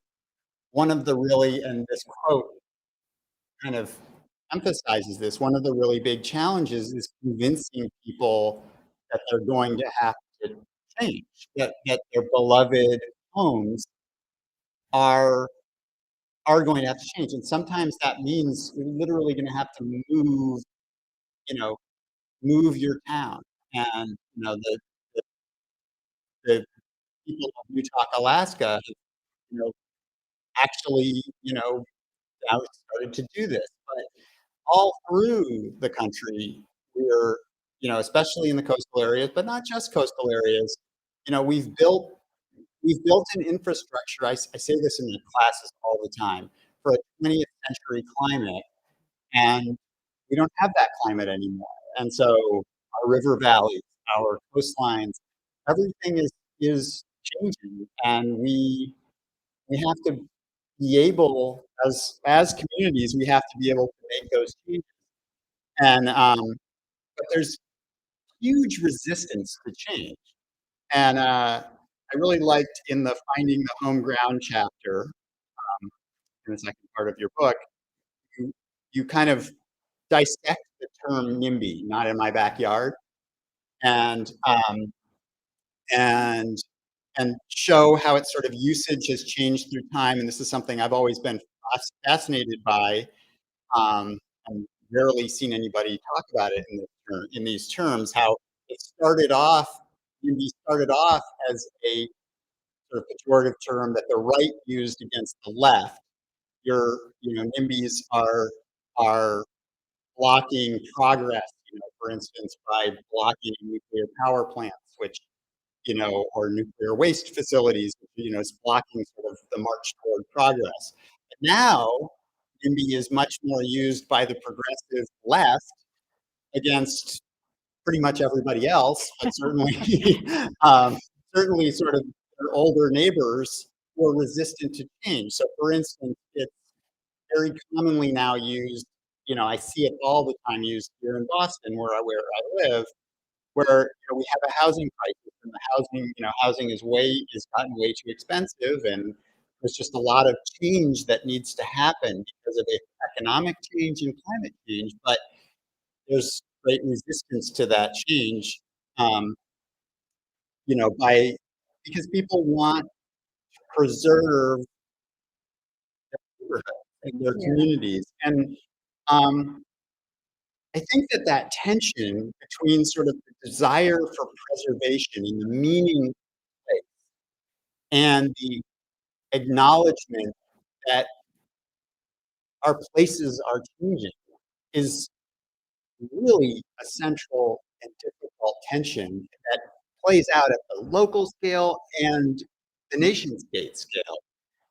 one of the really, and this quote kind of emphasizes this, one of the really big challenges is convincing people that they're going to have to change, that their beloved homes are going to have to change. And sometimes that means you're literally going to have to move your town. And, the, the people of Utah, Alaska, actually, now started to do this. But all through the country, we're, especially in the coastal areas, but not just coastal areas, we've built an infrastructure. I say this in the classes all the time, for a 20th century climate, and we don't have that climate anymore. And so our river valleys, our coastlines, everything is changing, and we have to be able, as communities, we have to be able to make those changes. And but there's huge resistance to change. And I really liked in the Finding the Home Ground chapter, in the second part of your book, you kind of dissect the term NIMBY, not in my backyard, and and show how its sort of usage has changed through time. And this is something I've always been fascinated by, and rarely seen anybody talk about it in these terms. How it started off, NIMBY started off as a sort of pejorative term that the right used against the left. NIMBYs are blocking progress, for instance, by blocking nuclear power plants, which, or nuclear waste facilities, is blocking sort of the march toward progress. But now, NIMBY is much more used by the progressive left against pretty much everybody else, but certainly, certainly sort of their older neighbors who are resistant to change. So, for instance, it's very commonly now used. I see it all the time used here in Boston, where I live, where we have a housing crisis, and the housing is gotten way too expensive, and there's just a lot of change that needs to happen because of economic change and climate change. But there's great resistance to that change, because people want to preserve their neighborhoods and their communities. And I think that tension between sort of the desire for preservation and the meaning of place, and the acknowledgement that our places are changing is really a central and difficult tension that plays out at the local scale and the nation state scale.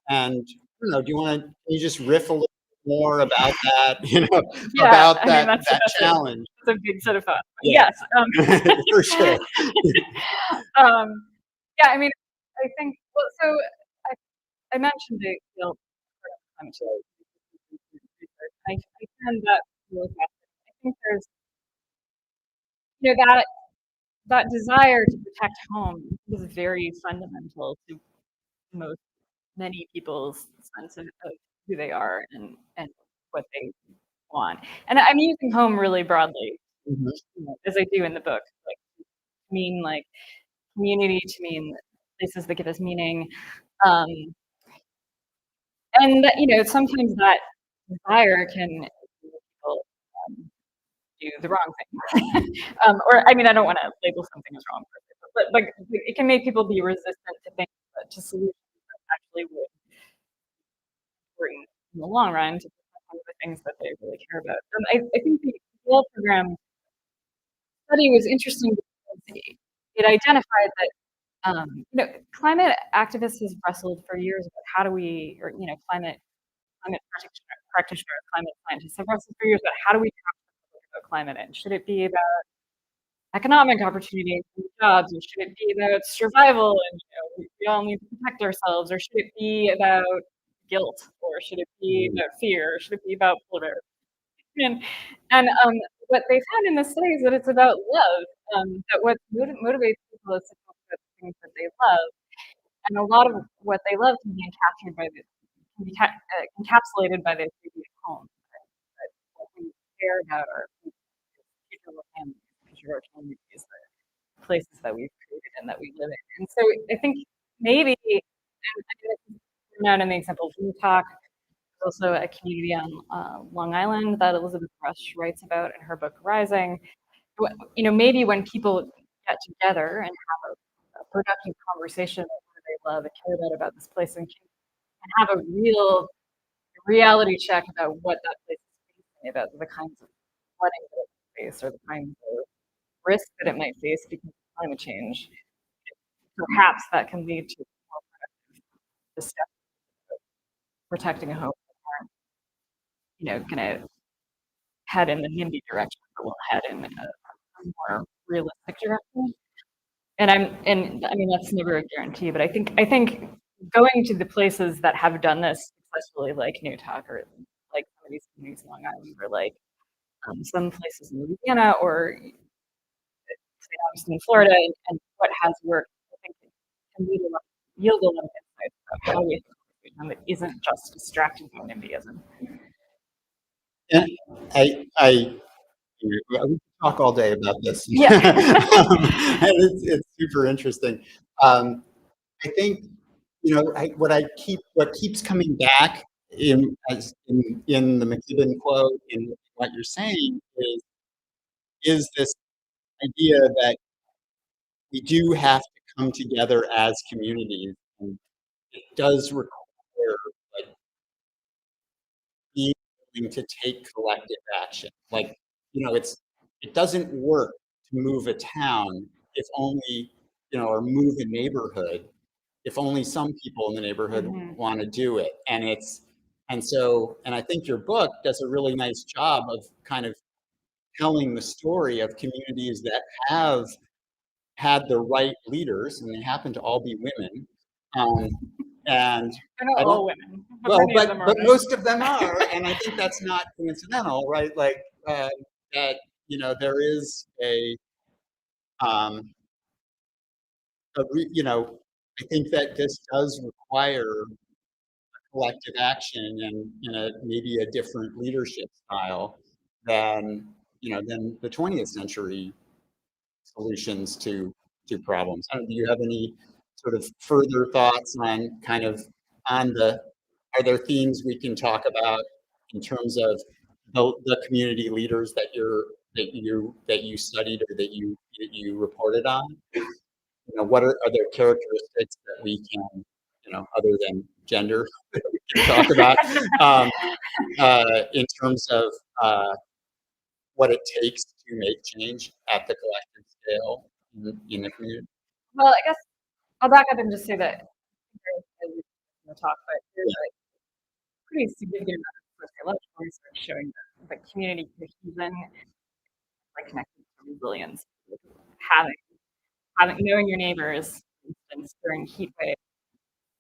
And I don't know, can you just riff a little more about that, Yeah, about I mean, that challenge? that's a big set of thoughts. Yeah. Yes. For sure. Yeah, I mean, I think, well, so I mentioned the guilt part of climate change research. I find that really fascinating. I think there's, that desire to protect home is very fundamental to most many people's sense of who they are and what they want. And I'm using home really broadly, Mhm. as I do in the book, like to mean like community, to mean places that give us meaning. Um, and sometimes that desire can make people um, do the wrong thing. Or I mean, I don't want to label something as wrong, but like it can make people be resistant to things, to solutions that actually would bring in the long run to some of the things that they really care about. I think the Yale program study was interesting because it identified that climate activists have wrestled for years about how do we, or climate practitioners, climate scientists have wrestled for years about how do we talk about climate, and should it be about economic opportunity and jobs, or should it be about survival and we all need to protect ourselves, or should it be about guilt, or should it be about fear, or should it be about political? And what they found in the study is that it's about love. That what motivates people is to talk about the things that they love, and a lot of what they love can be encapsulated by their previous home. That what we care about are future of our families, future of our communities, the places that we've created and that we live in. And so I think maybe, and I mean, not an example, we talk also a community on Long Island that Elizabeth Rush writes about in her book Rising. Maybe when people get together and have a productive conversation about what they love and care about this place, and have a real reality check about what that place is facing, about the kinds of flooding that it face, or the kinds of risk that it might face because of climate change, perhaps that can lead to more productive discussion about protecting a home that aren't, going to head in the NIMBY direction, but will head in a more realistic direction. And I mean that's never a guarantee, but I think going to the places that have done this successfully, like Newtok, or like some of these communities in Long Island, or like some places in Louisiana, or St. Augustine in Florida, and what has worked, I think can yield a lot of insights about how we that isn't just distracting from NIMBYism. And we could talk all day about this. Yeah. It's super interesting. I think what keeps coming back in the McKibben quote, in what you're saying, is this idea that we do have to come together as communities, and it does require like being willing to take collective action. Like, it doesn't work to move a town if only, or move a neighborhood if only some people in the neighborhood want to do it. And I think your book does a really nice job of kind of telling the story of communities that have had the right leaders, and they happen to all be women. And They're not all women. but most of them are, and I think that's not coincidental, right? Like that, there is I think that this does require collective action, and maybe a different leadership style than the 20th century solutions to problems. Do you have any sort of further thoughts on are there themes we can talk about in terms of the community leaders that you studied, or that you reported on? What are there characteristics that we can, other than gender, that we talk about in terms of what it takes to make change at the collective scale in the community. Well, I guess I'll back up and just say that in the talk, but there's a pretty significant amount of sociological research showing that community cohesion, like connected to resilience, having knowing your neighbors, for instance, during heat wave.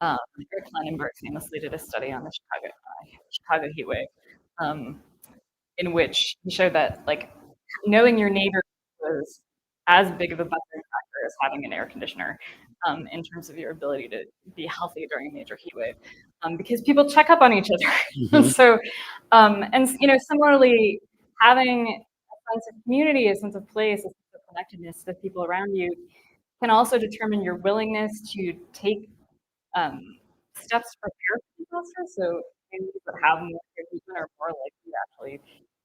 Eric Klinenberg famously did a study on the Chicago heat wave, in which he showed that like knowing your neighbor was as big of a buffering factor as having an air conditioner, in terms of your ability to be healthy during a major heat wave, because people check up on each other. Mhm. So, and similarly, having a sense of community, a sense of place, a sense of connectedness with people around you can also determine your willingness to take steps to prepare for disaster. So communities that have more cohesion are more likely to actually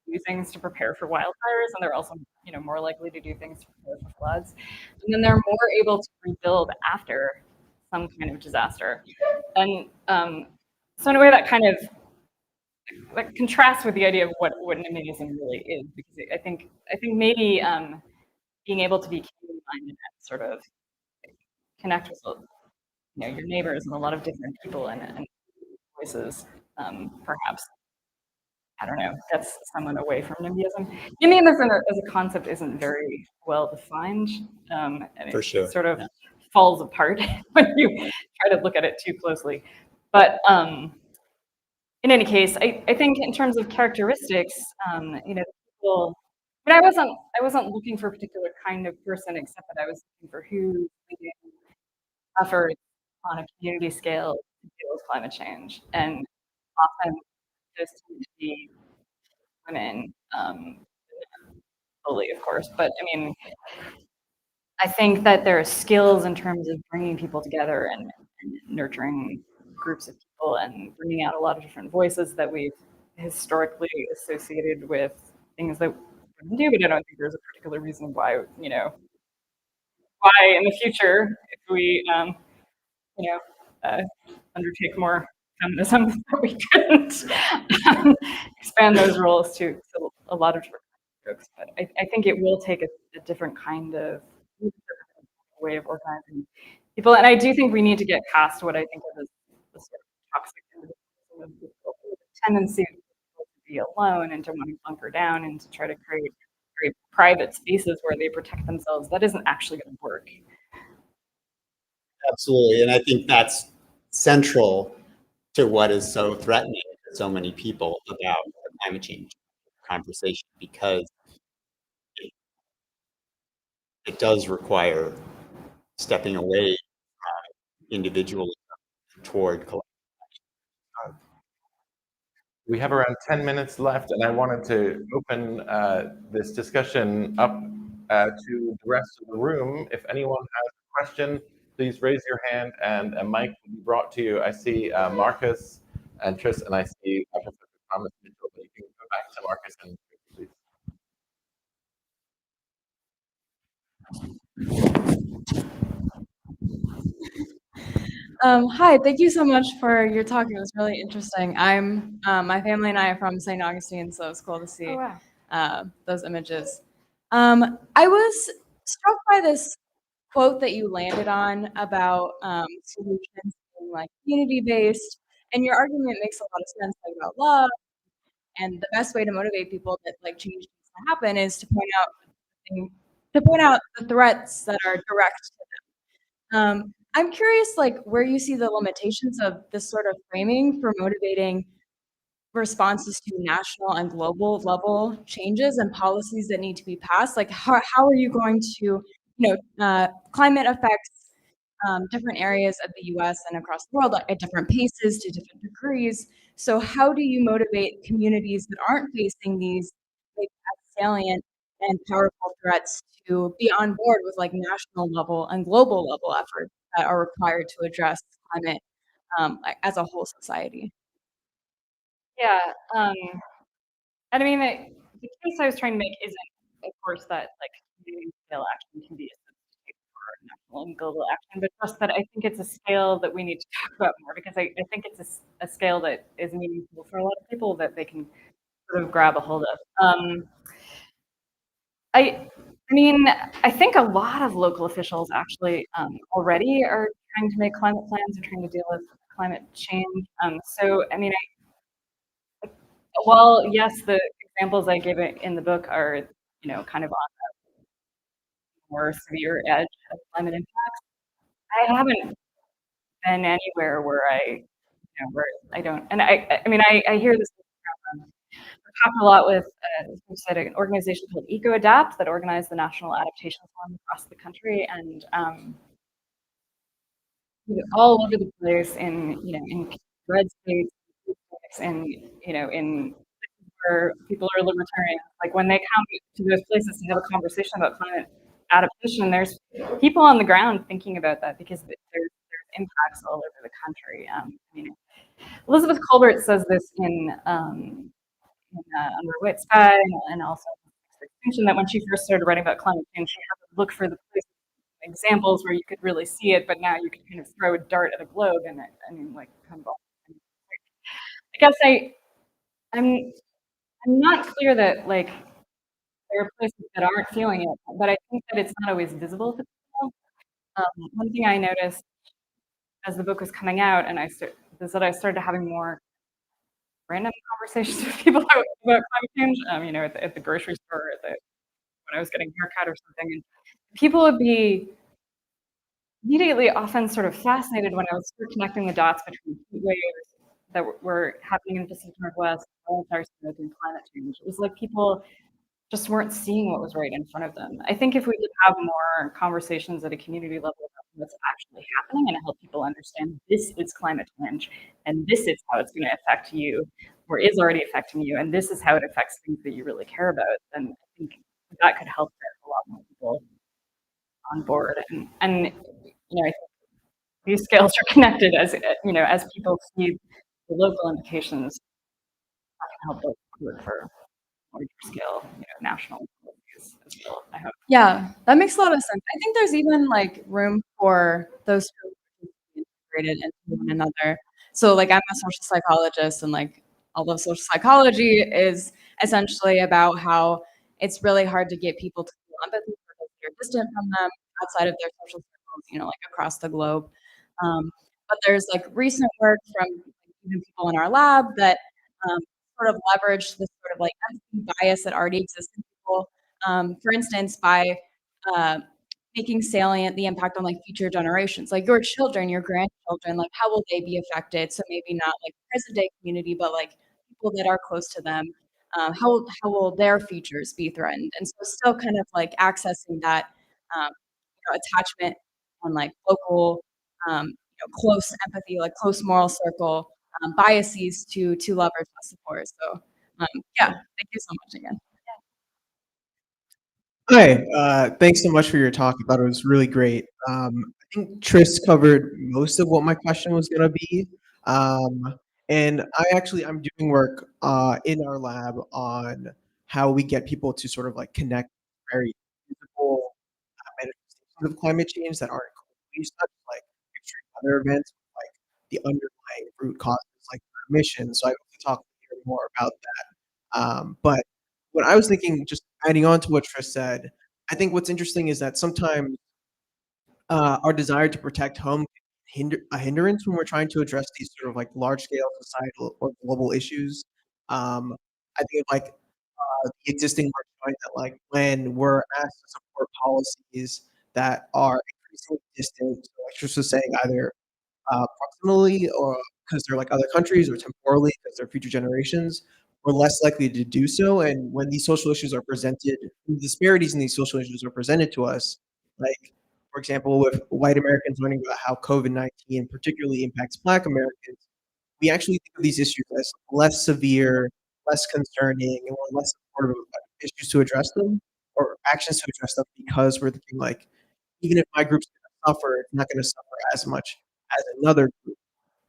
do things to prepare for wildfires, and they're also more likely to do things to prepare for floods. And then they're more able to rebuild after some kind of disaster. And so in a way that kind of like contrasts with the idea of what an amazing really is, because I think maybe being able to be community-minded and sort of connect with your neighbors and a lot of different people and voices, perhaps, I don't know, gets someone away from NIMBYism. NIMBYism as a concept isn't very well defined, and For sure. It sort of falls apart when you try to look at it too closely. But in any case, I think in terms of characteristics, people. I mean, I wasn't looking for a particular kind of person, except that I was looking for who leading efforts on a community scale to deal with climate change, and often those tend to be women, fully, of course. But I mean, I think that there are skills in terms of bringing people together and nurturing groups of people and bringing out a lot of different voices that we've historically associated with things that we wouldn't do. But I don't think there's a particular reason why, why in the future, if we, undertake more feminism, that we couldn't expand those roles to a lot of different groups. But I think it will take a different kind of way of organizing people. And I do think we need to get past what I think of as the sort of toxic individualism of people, the tendency of people to be alone and to want to bunker down and to try to create very private spaces where they protect themselves. That isn't actually going to work. Absolutely, and I think that's central to what is so threatening to so many people about the climate change conversation, because it does require stepping away from individualism toward collective. We have around 10 minutes left, and I wanted to open this discussion up to the rest of the room. If anyone has a question, please raise your hand and a mic will be brought to you. I see Marcus and Tris, and I see Professor Thomas Mitchell, but you can go back to Marcus and please. Hi, thank you so much for your talk. It was really interesting. My family and I are from St. Augustine, so it's cool to see those images. I was struck by this quote that you landed on about solutions being like community-based, and your argument makes a lot of sense, like about love, and the best way to motivate people that like change needs to happen is to point out the threats that are direct to them. I'm curious, like, where you see the limitations of this sort of framing for motivating responses to national and global level changes and policies that need to be passed. Like, how are you going to, climate affects different areas of the U.S. and across the world at different paces to different degrees. So, how do you motivate communities that aren't facing these big, salient and powerful threats to be on board with like national level and global level efforts that are required to address climate as a whole society? Yeah. And I mean, the case I was trying to make isn't, of course, that like community scale action can be a substitute for national in global action, but just that I think it's a scale that we need to talk about more because I think it's a scale that is meaningful for a lot of people that they can sort of grab a hold of. I mean, I think a lot of local officials actually already are trying to make climate plans and trying to deal with climate change. So, I mean, while yes, the examples I give it in the book are, kind of on a more severe edge of climate impacts, I haven't been anywhere where where I don't, and I mean, I hear this from, I talked a lot with, we said an organization called EcoAdapt that organized the National Adaptation Fund across the country, and all over the place in red states, and in where people are libertarians. Like when they come to those places to have a conversation about climate adaptation, there's people on the ground thinking about that because there's impacts all over the country. I mean, Elizabeth Colbert says this in Under White Sky and also Extinction, that when she first started writing about climate change, she had to look for the places, examples where you could really see it, but now you can kind of throw a dart at a globe and like kind of. I guess I'm not clear that like there are places that aren't feeling it, but I think that it's not always visible to people. One thing I noticed as the book was coming out, is that I started having more random conversations with people about climate change. At the grocery store, when I was getting a haircut or something, and people would be immediately often sort of fascinated when I was sort of connecting the dots between heat waves that were happening in the Pacific Northwest, wildfire smoke, and climate change. It was like people just weren't seeing what was right in front of them. I think if we could have more conversations at a community level about what's actually happening and help people understand this is climate change and this is how it's going to affect you or is already affecting you and this is how it affects things that you really care about, then I think that could help get a lot more people on board. And I think these scales are connected as people see the local implications, that can help work for larger scale, national policies as well, I hope. Yeah, that makes a lot of sense. I think there's even like room for those fields to be integrated into one another. So like I'm a social psychologist, and like although social psychology is essentially about how it's really hard to get people to feel empathy because you're distant from them outside of their social circles, like across the globe. But there's like recent work from even people in our lab that sort of leverage this sort of like empathy bias that already exists in people. For instance, by making salient the impact on like future generations, like your children, your grandchildren, like how will they be affected? So maybe not like present day community, but like people that are close to them. How will their futures be threatened? And so still kind of like accessing that attachment and like local close empathy, like close moral circle biases to leverage that support. So yeah, thank you so much again. Hi, thanks so much for your talk. I thought it was really great. I think Tris covered most of what my question was going to be. And I'm doing work in our lab on how we get people to sort of like connect very visible manifestations of climate change that aren't completely such like extreme weather events, like the underlying root causes like emissions. So I hope to talk here more about that. But what I was thinking, just adding on to what Tris said, I think what's interesting is that sometimes our desire to protect home can hinder a hindrance when we're trying to address these sort of like large scale societal or global issues. I think like the existing work showing that like when we're asked to support policies that are increasingly distant, so like Tris was saying, either proximally or because they're like other countries, or temporally because they're future generations, we're less likely to do so. And when these social issues are presented, the disparities in these social issues are presented to us, like, for example, with white Americans learning about how COVID-19 particularly impacts Black Americans, we actually think of these issues as less severe, less concerning, and we're less supportive of issues to address them or actions to address them, because we're thinking like, even if my group's going to suffer, it's not going to suffer as much as another group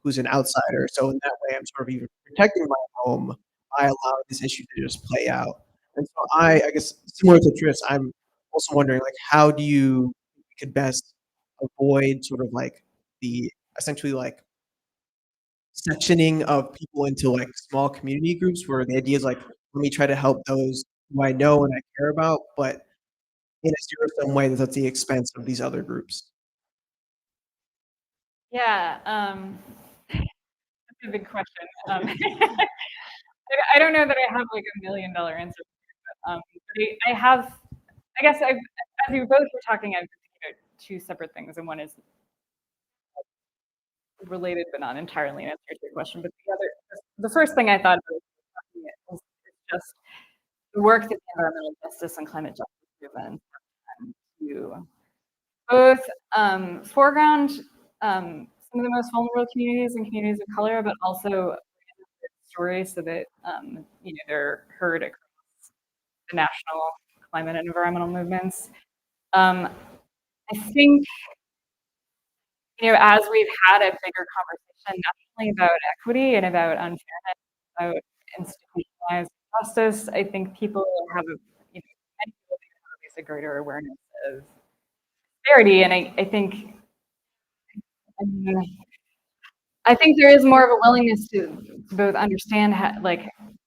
who's an outsider. So in that way, I'm sort of even protecting my home by allowing this issue to just play out. And so I guess similar to Tris, I'm also wondering like, how do you we could best avoid sort of like the essentially like sectioning of people into like small community groups where the idea is like, let me try to help those who I know and I care about, but in a zero-sum way that's at the expense of these other groups. Yeah, that's a big question. I don't know that I have like $1 million answer, but I have. I guess as you both were talking, I've been thinking about two separate things, and one is related but not entirely an answer to your question. But the first thing I thought about is just the work that the environmental justice and climate justice movement to both foreground some of the most vulnerable communities and communities of color, but also stories so that they're heard across the national climate and environmental movements. I think as we've had a bigger conversation nationally about equity and about unfairness, about institutionalized justice, I think people have many people have at least a greater awareness of disparity, and I think there is more of a willingness to both understand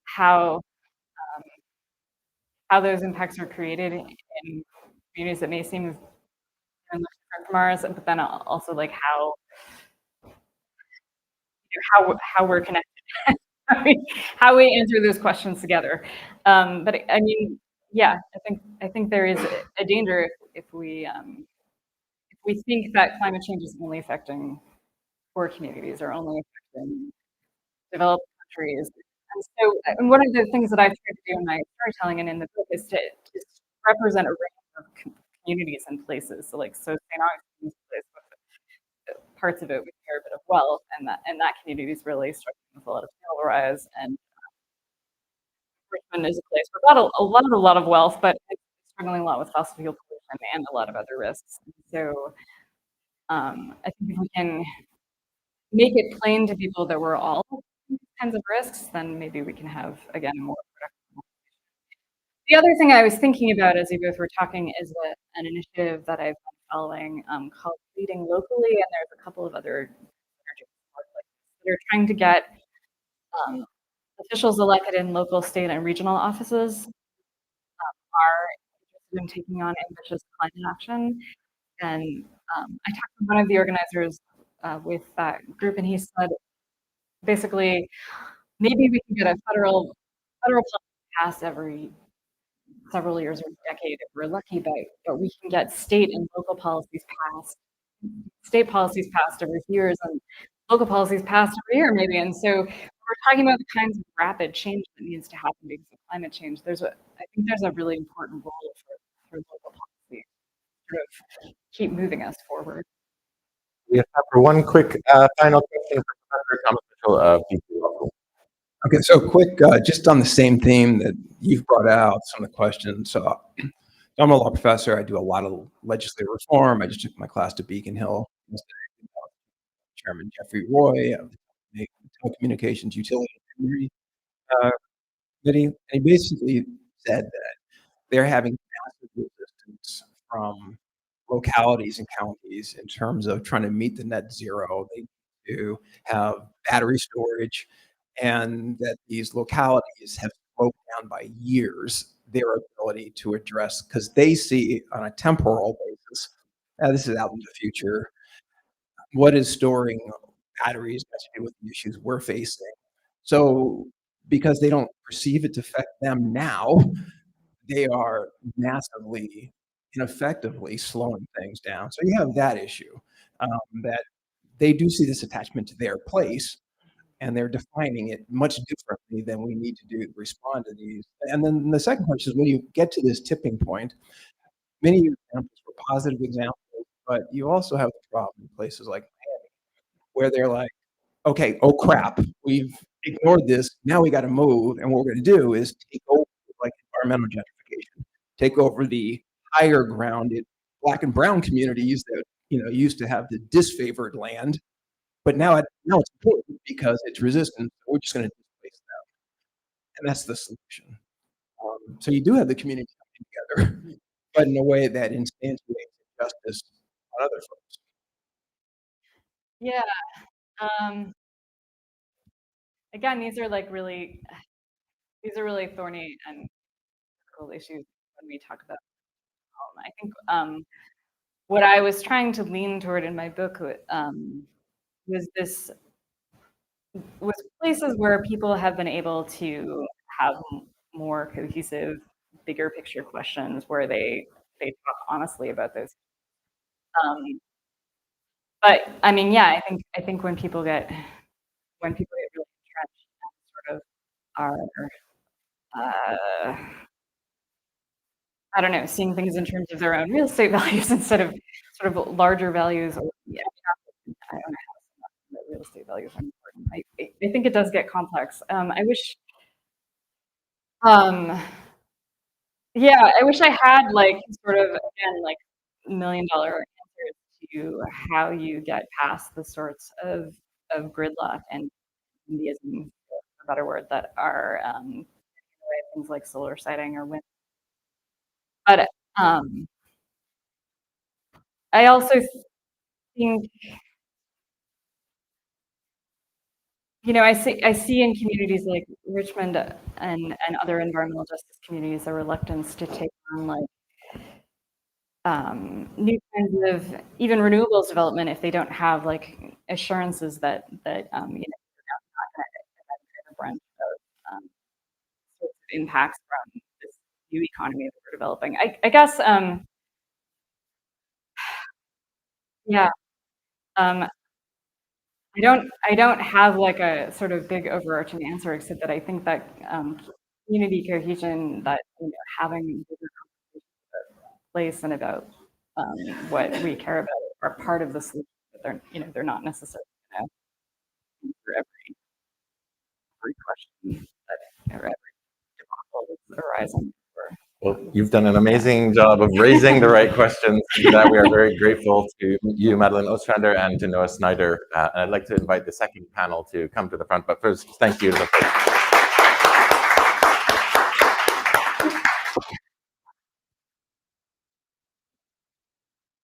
how those impacts are created in communities that may seem different from ours, but then also like how we're connected, how we answer those questions together. But I mean, yeah, I think there is a danger if we think that climate change is only affecting poor communities or only affecting developed countries. And one of the things that I've tried to do in my storytelling and in the book is to represent a range of communities and places. So St. Augustine's place, parts of it we hear a bit of wealth, and that community is really struggling with a lot of sea level rise. And Richmond is a place with a lot of wealth, but it's struggling a lot with fossil fuel pollution and a lot of other risks. So I think if we can make it plain to people that we're all these kinds of risks, then maybe we can have, again, a more productive. The other thing I was thinking about as you both were talking is an initiative that I've been following called Leading Locally, and there's a couple of other that are trying to get officials elected in local, state, and regional offices are interested in taking on ambitious climate action. And I talked to one of the organizers with that group, and he said, basically, maybe we can get a federal policy passed every several years or decade if we're lucky, but we can get state and local policies passed, state policies passed every few years, and local policies passed every year, maybe. And so we're talking about the kinds of rapid change that needs to happen because of climate change. I think there's a really important role for local policy to sort of keep moving us forward. We have time for one quick final question for Professor Thomas Mitchell of DC Law. Okay, so quick, just on the same theme that you've brought out, some of the questions. So I'm a law professor. I do a lot of legislative reform. I just took my class to Beacon Hill. Chairman Jeffrey Roy of the Telecommunications Utility Committee, and he basically said that they're having massive resistance from localities and counties in terms of trying to meet the net zero. They need to have battery storage, and that these localities have slowed down by years their ability to address, because they see on a temporal basis, this is out in the future, what is storing batteries has to do with the issues we're facing. So because they don't perceive it to affect them now, they are massively, ineffectively slowing things down. So you have that issue, that they do see this attachment to their place, and they're defining it much differently than we need to do to respond to these. And then the second question is, when you get to this tipping point, many examples were positive examples, but you also have the problem in places like Miami, where they're like, okay, oh crap, we've ignored this, now we got to move, and what we're going to do is take over, like environmental gentrification, take over the higher grounded Black and brown communities that used to have the disfavored land, but now it's important because it's resistant. So we're just going to displace them, and that's the solution. So you do have the community coming together, but in a way that instantiates justice on other folks. Yeah. Um, again, these are really thorny and difficult issues when we talk about. I think what I was trying to lean toward in my book was places where people have been able to have more cohesive, bigger picture questions where they talk honestly about those. Um, but I mean, yeah, I think when people get really entrenched and sort of are I don't know, seeing things in terms of their own real estate values instead of sort of larger values. Or yeah, I don't know how that real estate values are important. I think it does get complex. Um, yeah, I wish I had like sort of again like $1 million answers to how you get past the sorts of gridlock and NIMBYism, for a better word, that are in the way of things like solar siting or wind. But I also think, I see in communities like Richmond and other environmental justice communities a reluctance to take on like new kinds of even renewables development if they don't have like assurances that they're not going to a branch of sorts of impacts from this new economy that we're developing. I guess yeah. Um, I don't have like a sort of big overarching answer, except that I think that community cohesion, that having bigger conversations about place and about what we care about are part of the solution. But they're not necessarily answer every question or every debacle that's arising. Well, you've done an amazing job of raising the right questions. For that, we are very grateful to you, Madeline Ostrander, and to Noah Snyder. And I'd like to invite the second panel to come to the front. But first, thank you to the folks.